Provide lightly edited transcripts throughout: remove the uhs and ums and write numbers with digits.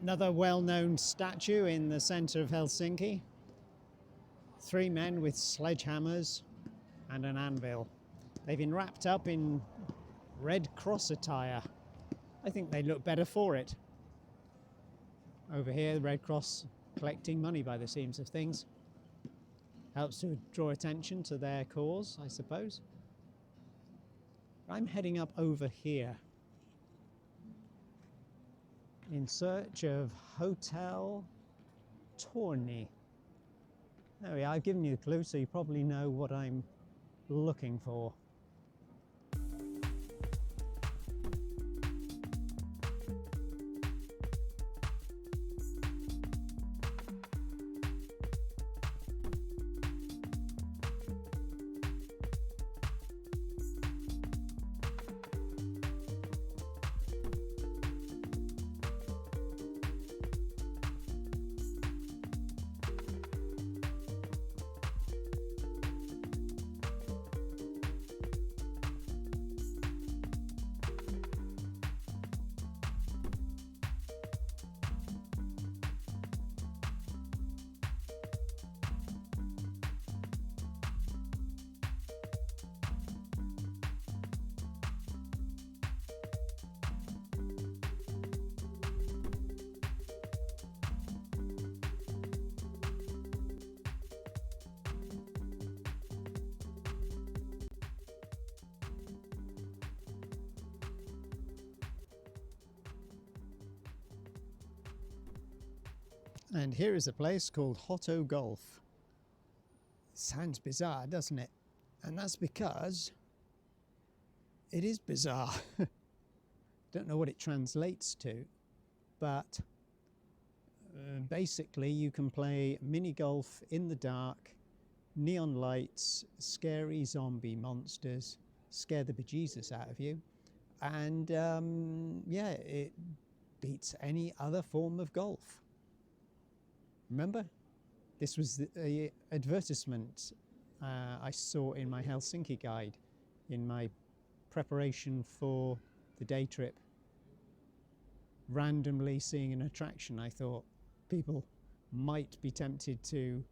Another well-known statue in the centre of Helsinki. Three men with sledgehammers and an anvil. They've been wrapped up in Red Cross attire. I think they look better for it. Over here, the Red Cross collecting money by the seams of things. Helps to draw attention to their cause, I suppose. I'm heading up over here in search of Hotel Torni. There we are, I've given you the clue, so you probably know what I'm looking for. And here is a place called Hotto Golf. Sounds bizarre, doesn't it? And that's because it is bizarre. Don't know what it translates to, but basically you can play mini golf in the dark, neon lights, scary zombie monsters, scare the bejesus out of you, and yeah, it beats any other form of golf. Remember, this was the advertisement I saw in my Helsinki guide in my preparation for the day trip. Randomly seeing an attraction I thought people might be tempted to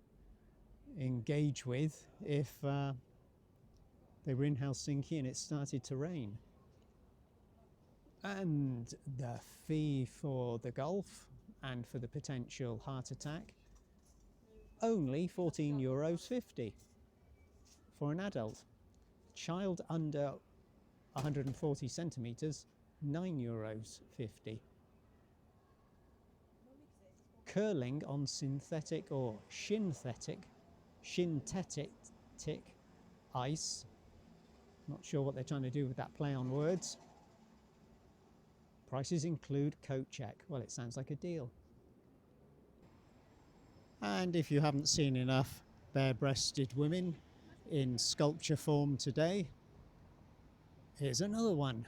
engage with if they were in Helsinki and it started to rain. And the fee for the golf and for the potential heart attack, only €14.50 for an adult. Child under 140 centimetres, €9.50. Curling on synthetic or synthetic ice. Not sure what they're trying to do with that play on words. Prices include coat check. Well, it sounds like a deal. And if you haven't seen enough bare-breasted women in sculpture form today, here's another one.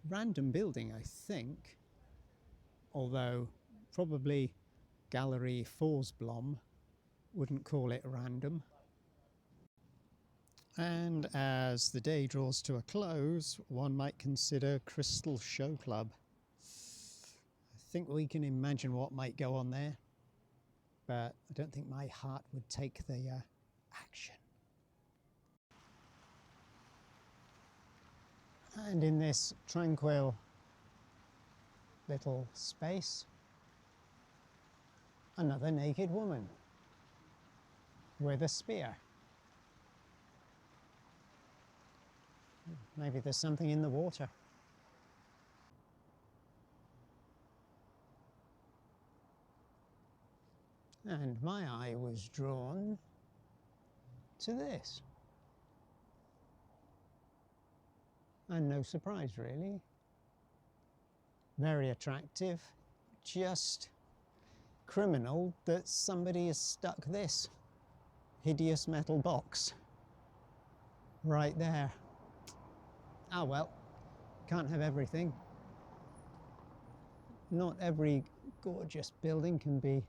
Random building, I think, although probably Gallery Forsblom wouldn't call it random. And as the day draws to a close, one might consider Crystal Show Club. I think we can imagine what might go on there, but I don't think my heart would take the action. And in this tranquil little space, another naked woman with a spear. Maybe there's something in the water. And my eye was drawn to this. And no surprise, really. Very attractive, just criminal that somebody has stuck this hideous metal box right there. Ah well, can't have everything. Not every gorgeous building can be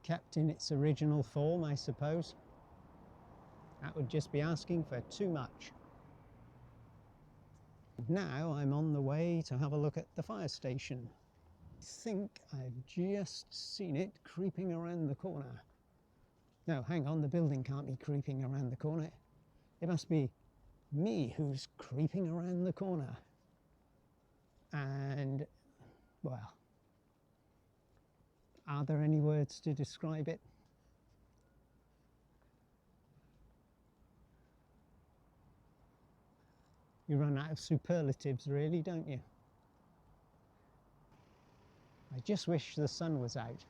kept in its original form, I suppose. that would just be asking for too much. Now I'm on the way to have a look at the fire station. I think I've just seen it creeping around the corner. No, hang on, the building can't be creeping around the corner. It must be me who's creeping around the corner. And, well, are there any words to describe it? You run out of superlatives, really, don't you? I just wish the sun was out,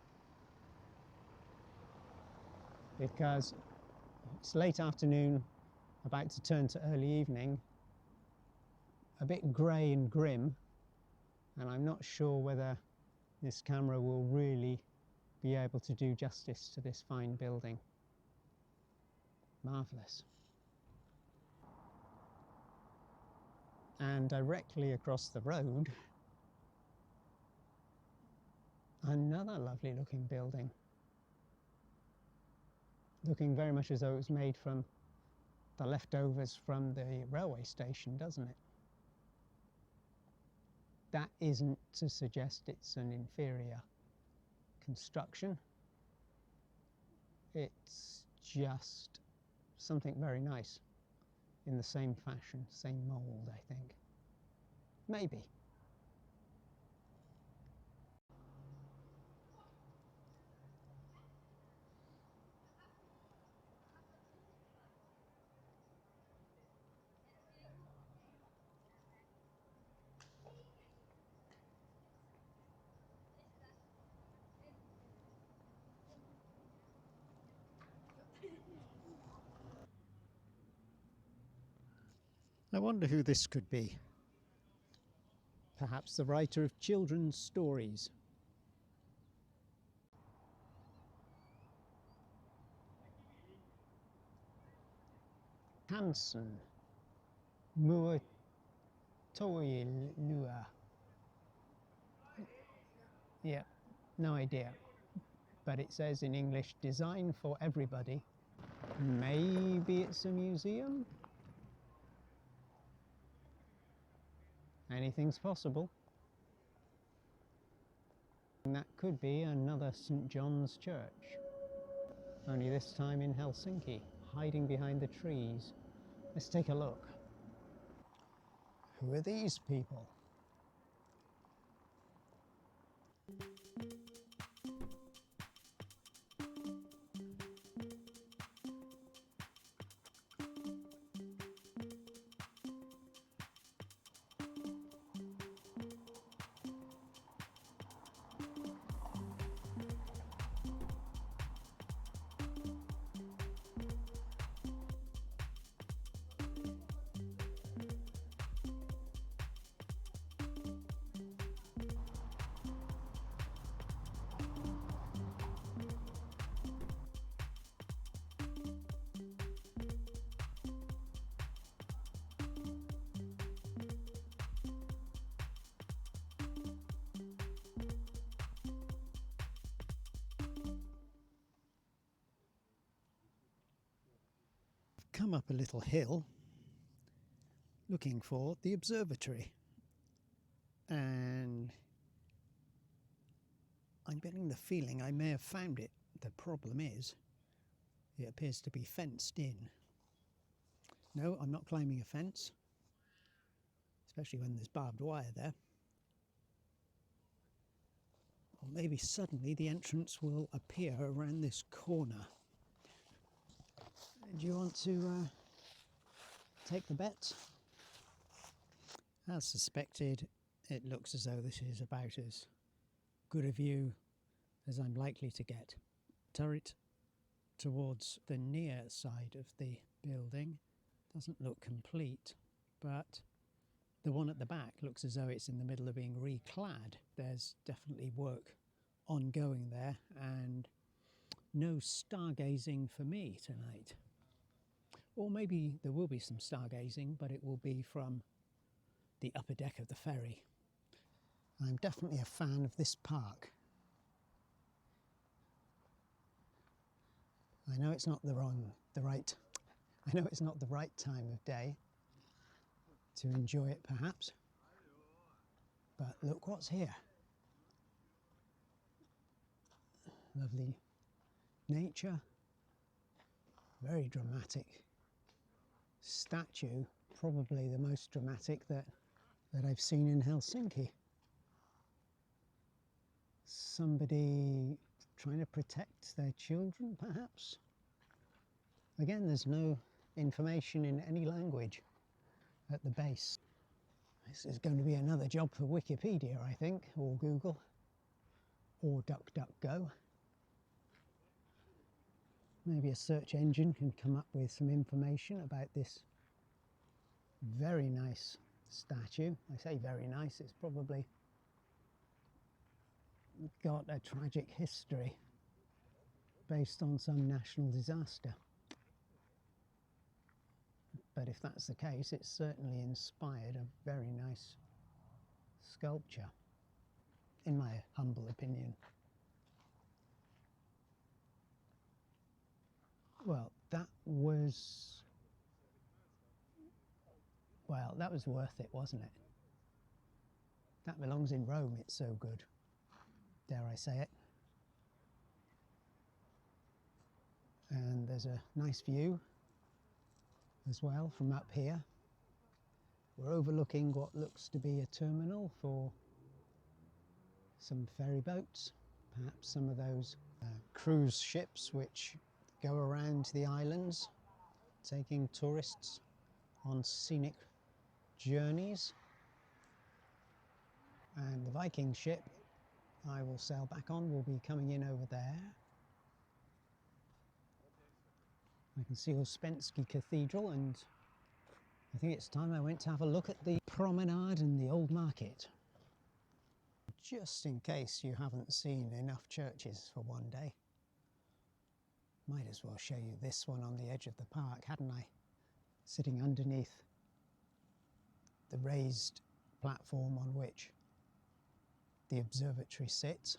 because it's late afternoon, about to turn to early evening, a bit grey and grim, and I'm not sure whether this camera will really be able to do justice to this fine building. Marvellous. And directly across the road, another lovely looking building. Looking very much as though it was made from the leftovers from the railway station, doesn't it? That isn't to suggest it's an inferior construction. It's just something very nice in the same fashion, same mould, I think. Maybe. I wonder who this could be. Perhaps the writer of children's stories. Hansen, Mua Toilua. Yeah, no idea. But it says in English, design for everybody. Maybe it's a museum? Anything's possible. And that could be another St. John's Church. Only this time in Helsinki, hiding behind the trees. Let's take a look. Who are these people? Come up a little hill looking for the observatory, and I'm getting the feeling I may have found it. The problem is it appears to be fenced in. No, I'm not climbing a fence, especially when there's barbed wire there. Or maybe suddenly the entrance will appear around this corner. Do you want to take the bet? As suspected, it looks as though this is about as good a view as I'm likely to get. Turret towards the near side of the building doesn't look complete, but the one at the back looks as though it's in the middle of being reclad. There's definitely work ongoing there, and no stargazing for me tonight. Or maybe there will be some stargazing, but it will be from the upper deck of the ferry. I'm definitely a fan of this park. I know it's not the right I know it's not the right time of day to enjoy it perhaps, but look what's here. Lovely nature, very dramatic statue, probably the most dramatic that I've seen in Helsinki. Somebody trying to protect their children, perhaps? Again, there's no information in any language at the base. This is going to be another job for Wikipedia, I think, or Google, or DuckDuckGo. Maybe a search engine can come up with some information about this very nice statue. I say very nice, it's probably got a tragic history based on some national disaster. But if that's the case, it's certainly inspired a very nice sculpture, in my humble opinion. Well, that was worth it, wasn't it? That belongs in Rome, it's so good. Dare I say it. And there's a nice view as well from up here. We're overlooking what looks to be a terminal for some ferry boats, perhaps some of those cruise ships which go around the islands taking tourists on scenic journeys. And the Viking ship I will sail back on will be coming in over there. I can see Ouspensky Cathedral, and I think it's time I went to have a look at the promenade and the old market. Just in case you haven't seen enough churches for one day. Might as well show you this one on the edge of the park, hadn't I? Sitting underneath the raised platform on which the observatory sits.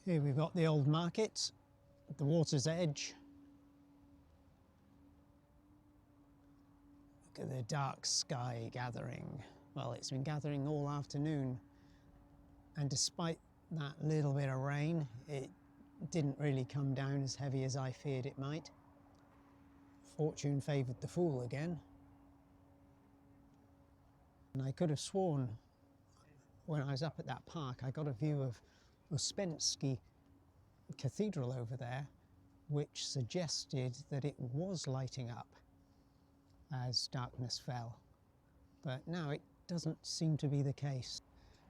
Here we've got the old market at the water's edge. Look at the dark sky gathering. Well, it's been gathering all afternoon, and despite that little bit of rain, it didn't really come down as heavy as I feared it might. Fortune favoured the fool again. And I could have sworn when I was up at that park I got a view of Ouspensky Cathedral over there, which suggested that it was lighting up as darkness fell. But now it doesn't seem to be the case.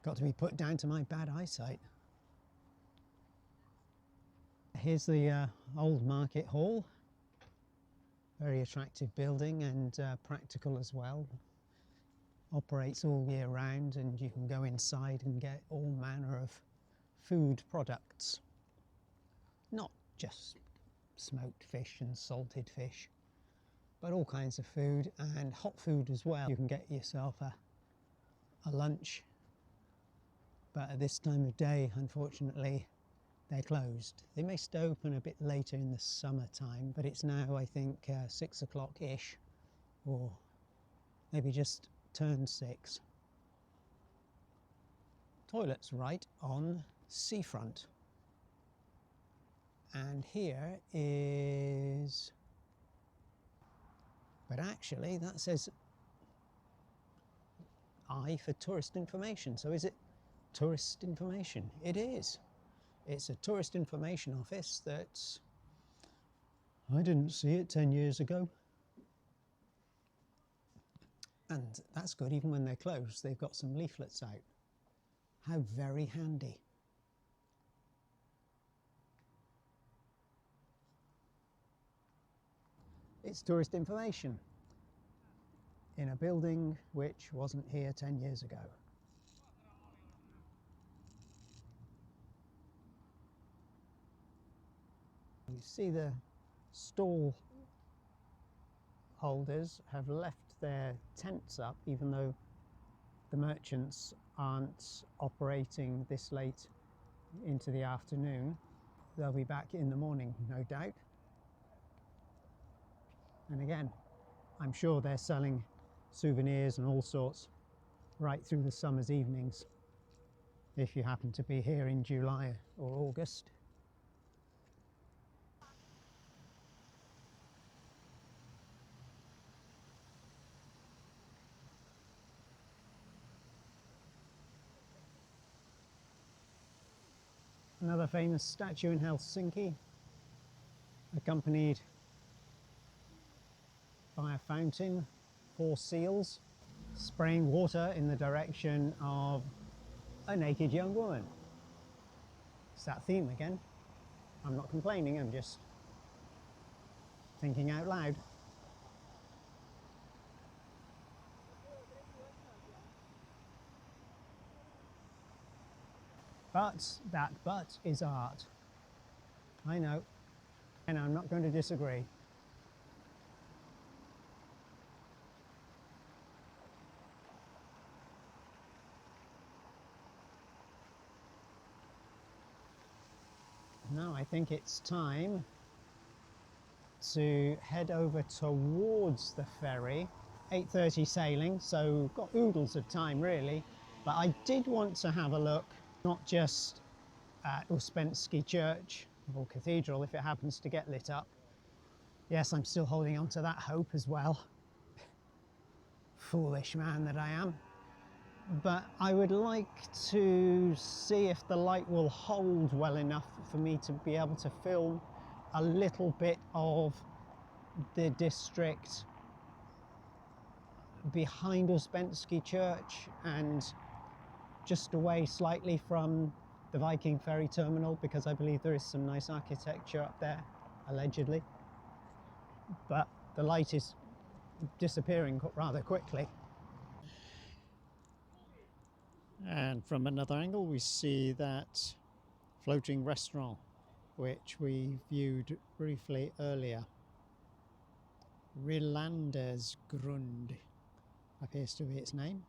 Got to be put down to my bad eyesight. Here's the old market hall. Very attractive building and practical as well. Operates all year round, and you can go inside and get all manner of food products. Not just smoked fish and salted fish, but all kinds of food, and hot food as well. You can get yourself a lunch, but at this time of day, unfortunately, they're closed. They may stay open a bit later in the summertime, but it's now, I think, 6 o'clock-ish, or maybe just turned 6. Toilets right on seafront. And here is, but actually that says I for tourist information. So is it tourist information? It is. It's a tourist information office that I didn't see it 10 years ago. And that's good, even when they're closed, they've got some leaflets out. How very handy. It's tourist information in a building which wasn't here 10 years ago. You see the stall holders have left their tents up, even though the merchants aren't operating this late into the afternoon. They'll be back in the morning, no doubt. And again, I'm sure they're selling souvenirs and all sorts right through the summer's evenings, if you happen to be here in July or August. Another famous statue in Helsinki, accompanied by a fountain, 4 seals, spraying water in the direction of a naked young woman. It's that theme again. I'm not complaining, I'm just thinking out loud. But that but is art. I know, and I'm not going to disagree. Now I think it's time to head over towards the ferry. 8:30 sailing, so got oodles of time really. But I did want to have a look, not just at Uspensky Church or Cathedral if it happens to get lit up. Yes, I'm still holding on to that hope as well. Foolish man that I am. But I would like to see if the light will hold well enough for me to be able to film a little bit of the district behind Uspensky Church and just away slightly from the Viking ferry terminal, because I believe there is some nice architecture up there, allegedly. But the light is disappearing rather quickly. And from another angle we see that floating restaurant which we viewed briefly earlier. Grund appears to be its name.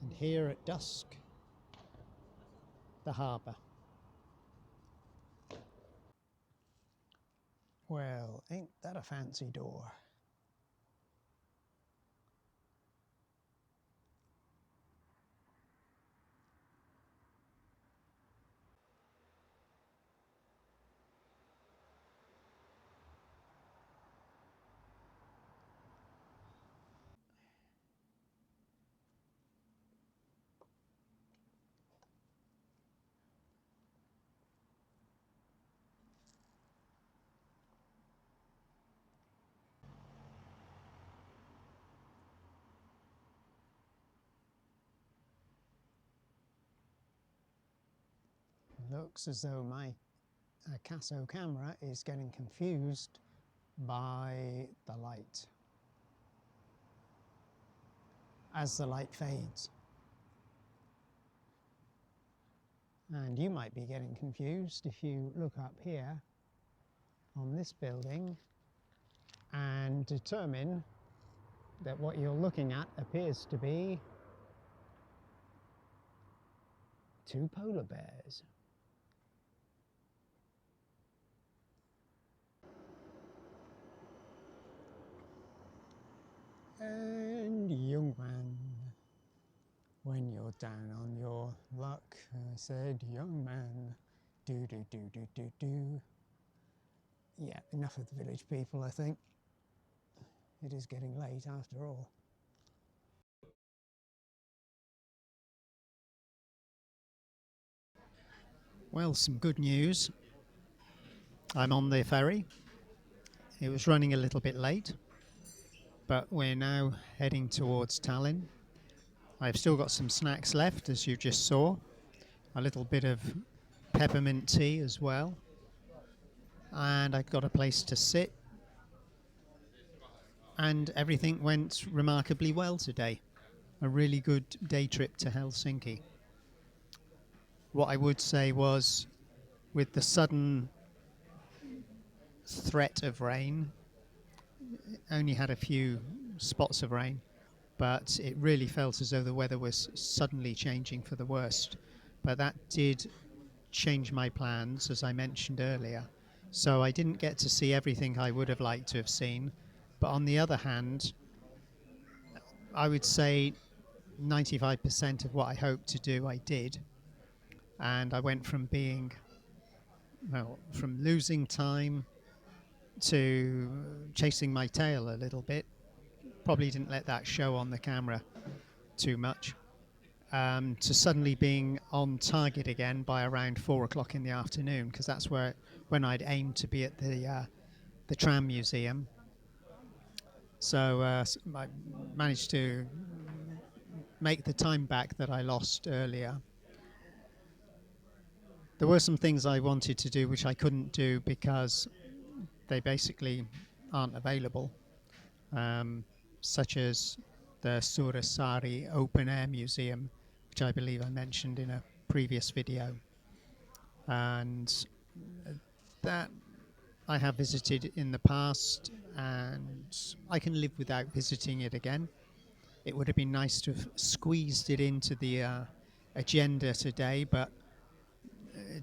And here at dusk, the harbour. Well, ain't that a fancy door? Looks as though my Casso camera is getting confused by the light as the light fades. And you might be getting confused if you look up here on this building and determine that what you're looking at appears to be 2 polar bears. And young man, when you're down on your luck, I said, young man, do do do do do do. Yeah, enough of the village people, I think. It is getting late after all. Well, some good news. I'm on the ferry. It was running a little bit late, but we're now heading towards Tallinn. I've still got some snacks left, as you just saw. A little bit of peppermint tea as well. And I've got a place to sit. And everything went remarkably well today. A really good day trip to Helsinki. What I would say was, with the sudden threat of rain, only had a few spots of rain, but it really felt as though the weather was suddenly changing for the worst. But that did change my plans, as I mentioned earlier. So I didn't get to see everything I would have liked to have seen. But on the other hand, I would say 95% of what I hoped to do, I did. And I went from from losing time to chasing my tail a little bit. Probably didn't let that show on the camera too much. To suddenly being on target again by around 4 o'clock in the afternoon, because that's when I'd aimed to be at the tram museum. So I managed to make the time back that I lost earlier. There were some things I wanted to do which I couldn't do because they basically aren't available, such as the Suuressaari Open Air Museum, which I believe I mentioned in a previous video. And that I have visited in the past, and I can live without visiting it again. It would have been nice to have squeezed it into the agenda today, but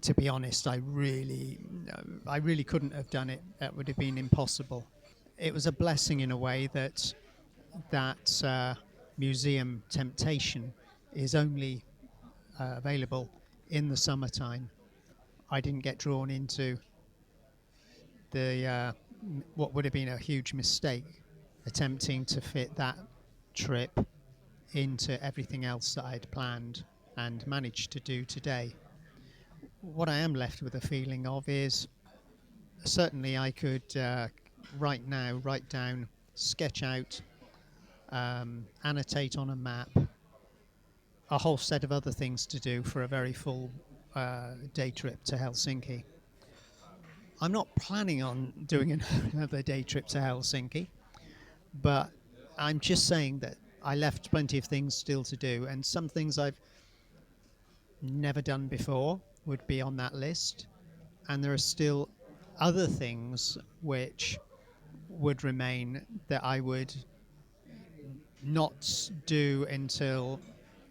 to be honest, I really couldn't have done it. That would have been impossible. It was a blessing in a way that museum temptation is only available in the summertime. I didn't get drawn into the what would have been a huge mistake, attempting to fit that trip into everything else that I'd planned and managed to do today. What I am left with a feeling of is certainly I could right now write down, sketch out, annotate on a map a whole set of other things to do for a very full day trip to Helsinki. I'm not planning on doing another day trip to Helsinki, but I'm just saying that I left plenty of things still to do, and some things I've never done before would be on that list, and there are still other things which would remain that I would not do until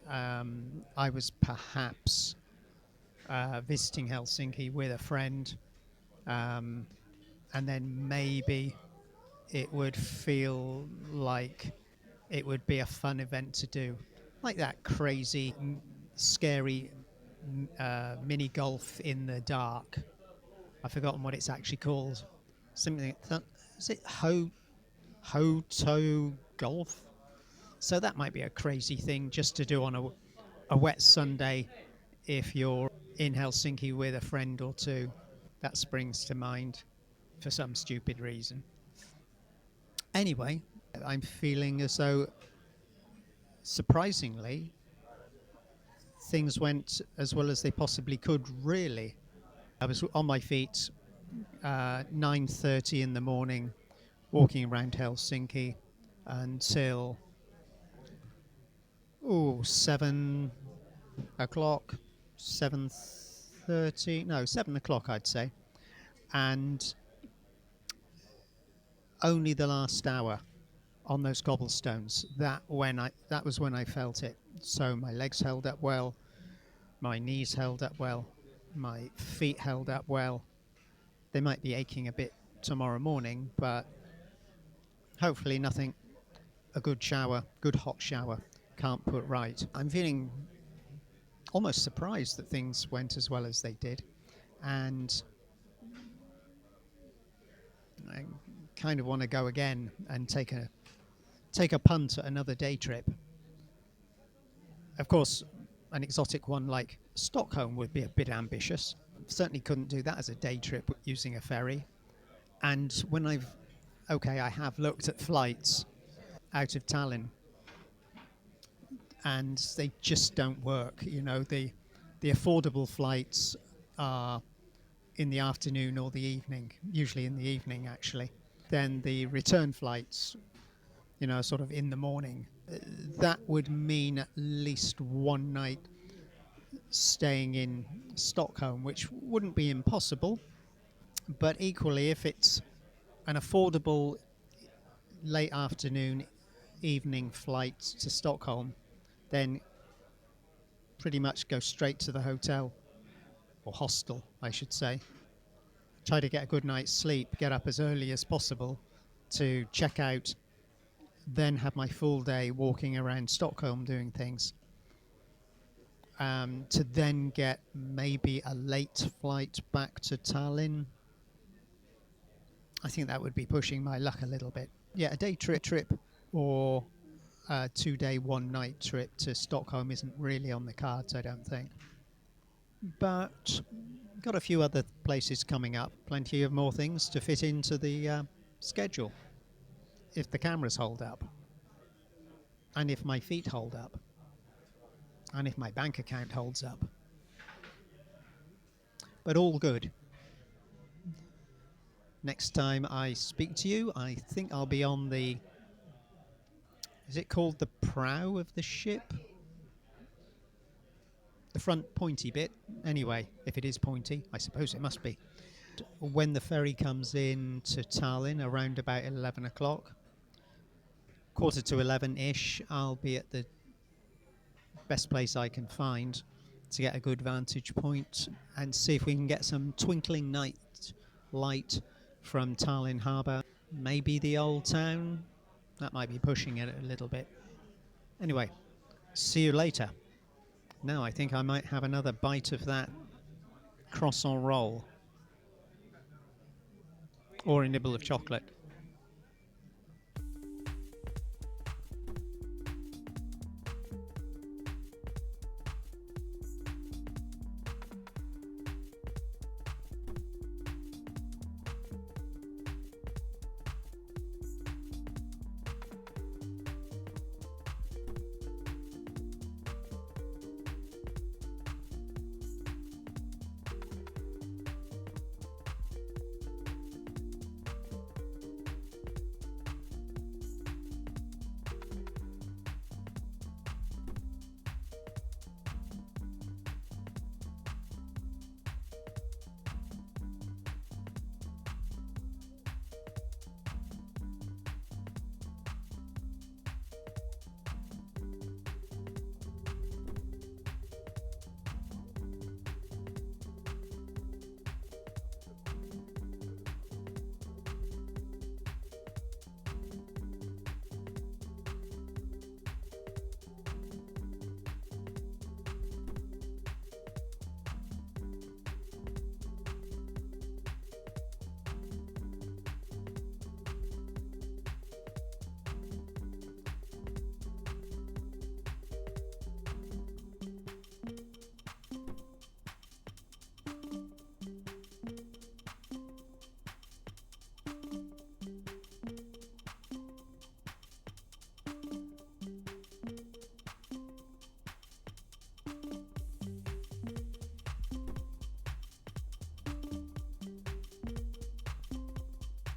I was perhaps visiting Helsinki with a friend, and then maybe it would feel like it would be a fun event to do, like that crazy, scary mini golf in the dark. I've forgotten what it's actually called. Something is it Hoto golf? So that might be a crazy thing just to do on a wet Sunday if you're in Helsinki with a friend or two. That springs to mind for some stupid reason. Anyway, I'm feeling as though, surprisingly, things went as well as they possibly could, really. I was on my feet 9:30 in the morning, walking around Helsinki until 7 o'clock, 7:30, no, 7 o'clock I'd say. And only the last hour on those cobblestones, that was when I felt it. So my legs held up well, my knees held up well, my feet held up well. They might be aching a bit tomorrow morning, but hopefully nothing a good hot shower can't put right. I'm feeling almost surprised that things went as well as they did, and I kind of want to go again and take a punt at another day trip. Of course, an exotic one like Stockholm would be a bit ambitious, certainly couldn't do that as a day trip using a ferry. And when I have looked at flights out of Tallinn, and they just don't work. The affordable flights are in the afternoon or the evening, usually in the evening actually. Then the return flights, sort of in the morning. That would mean at least one night staying in Stockholm, which wouldn't be impossible. But equally, if it's an affordable late afternoon, evening flight to Stockholm, then pretty much go straight to the hotel, or hostel, I should say. Try to get a good night's sleep, get up as early as possible to check out, then have my full day walking around Stockholm doing things. To then get maybe a late flight back to Tallinn. I think that would be pushing my luck a little bit. Yeah, a day trip or a 2-day, 1-night trip to Stockholm isn't really on the cards, I don't think. But got a few other places coming up, plenty of more things to fit into the schedule, if the cameras hold up, and if my feet hold up, and if my bank account holds up. But all good. Next time I speak to you, I think I'll be on is it called the prow of the ship? The front pointy bit. Anyway, if it is pointy, I suppose it must be. When the ferry comes in to Tallinn around about 11 o'clock, quarter to 11-ish, I'll be at the best place I can find to get a good vantage point and see if we can get some twinkling night light from Tallinn Harbour. Maybe the old town. That might be pushing it a little bit. Anyway, see you later. Now I think I might have another bite of that croissant roll or a nibble of chocolate.